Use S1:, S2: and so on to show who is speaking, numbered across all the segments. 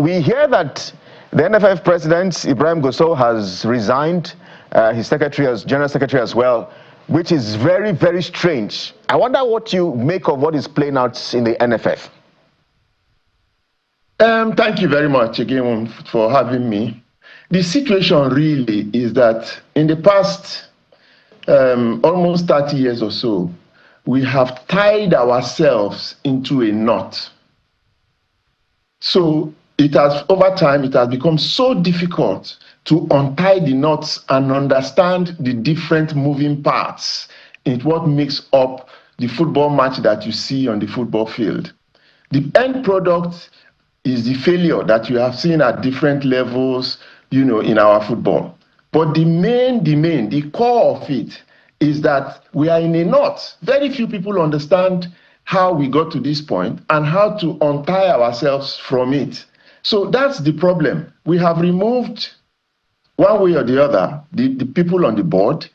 S1: we hear that the NFF president, Ibrahim Gosso, has resigned, his general secretary as well, which is very, very strange. I wonder what you make of what is playing out in the NFF.
S2: Thank you very much again for having me. The situation really is that in the past almost 30 years or so, we have tied ourselves into a knot. So over time, it has become so difficult to untie the knots and understand the different moving parts in what makes up the football match that you see on the football field. The end product is the failure that you have seen at different levels, in our football. But the core of it is that we are in a knot. Very few people understand how we got to this point and how to untie ourselves from it. So that's the problem. We have removed, one way or the other, the people on the board,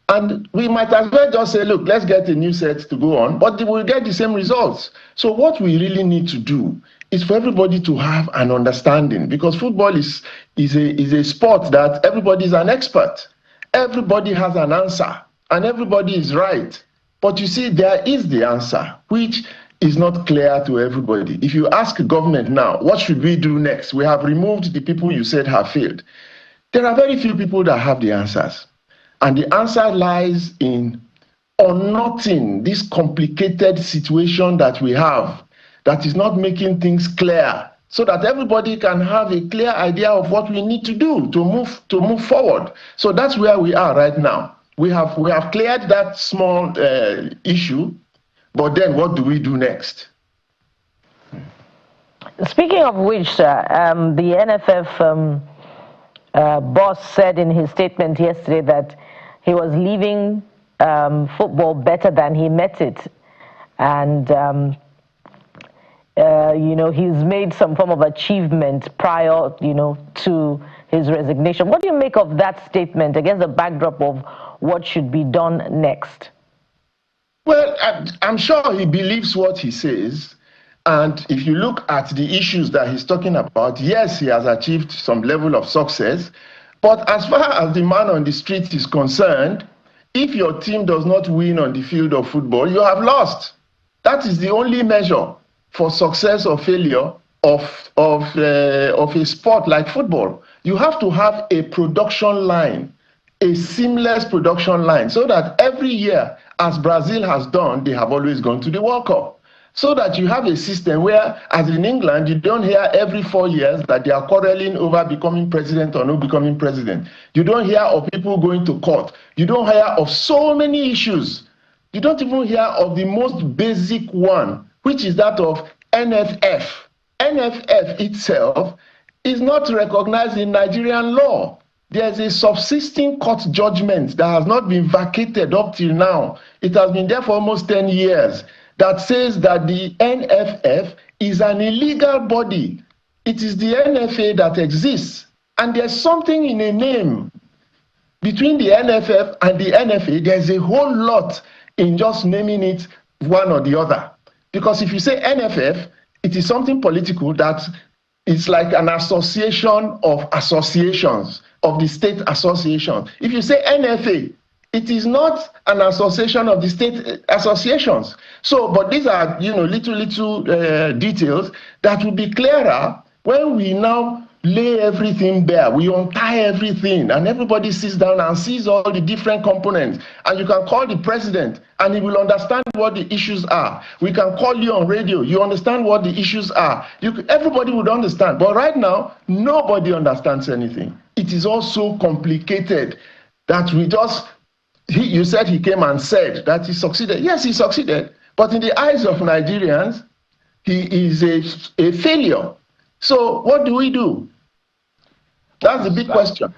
S2: and we might as well just say, look, let's get a new set to go on, but we'll get the same results. So what we really need to do is for everybody to have an understanding, because football is a sport that everybody is an expert. Everybody has an answer, and everybody is right. But you see, there is the answer, which is not clear to everybody. If you ask government now, what should we do next? We have removed the people you said have failed. There are very few people that have the answers. And the answer lies in unknotting this complicated situation that we have that is not making things clear, so that everybody can have a clear idea of what we need to do to move forward. So that's where we are right now. We have cleared that small issue, but then what do we do next?
S3: Speaking of which, sir, the NFF boss said in his statement yesterday that he was leaving football better than he met it, and he's made some form of achievement prior, to his resignation. What do you make of that statement against the backdrop of what should be done next?
S2: Well, I'm sure he believes what he says. And if you look at the issues that he's talking about, yes, he has achieved some level of success. But as far as the man on the street is concerned, if your team does not win on the field of football, you have lost. That is the only measure for success or failure of a sport like football. You have to have a production line, a seamless production line, so that every year, as Brazil has done, they have always gone to the World Cup. So that you have a system where, as in England, you don't hear every 4 years that they are quarreling over becoming president or not becoming president. You don't hear of people going to court. You don't hear of so many issues. You don't even hear of the most basic one, which is that of NFF. NFF itself is not recognized in Nigerian law. There's a subsisting court judgment that has not been vacated up till now. It has been there for almost 10 years. That says that the NFF is an illegal body. It is the NFA that exists. And there's something in a name. Between the NFF and the NFA, there's a whole lot in just naming it one or the other. Because if you say NFF, it is something political that is like an association of associations, of the state association. If you say NFA, it is not an association of the state associations. So, but these are, little details that will be clearer when we now lay everything bare. We untie everything, and everybody sits down and sees all the different components. And you can call the president, and he will understand what the issues are. We can call you on radio. You understand what the issues are. Everybody would understand. But right now, nobody understands anything. It is all so complicated that we just... You said he came and said that he succeeded. Yes, he succeeded. But in the eyes of Nigerians, he is a failure. So what do we do? That's the big question.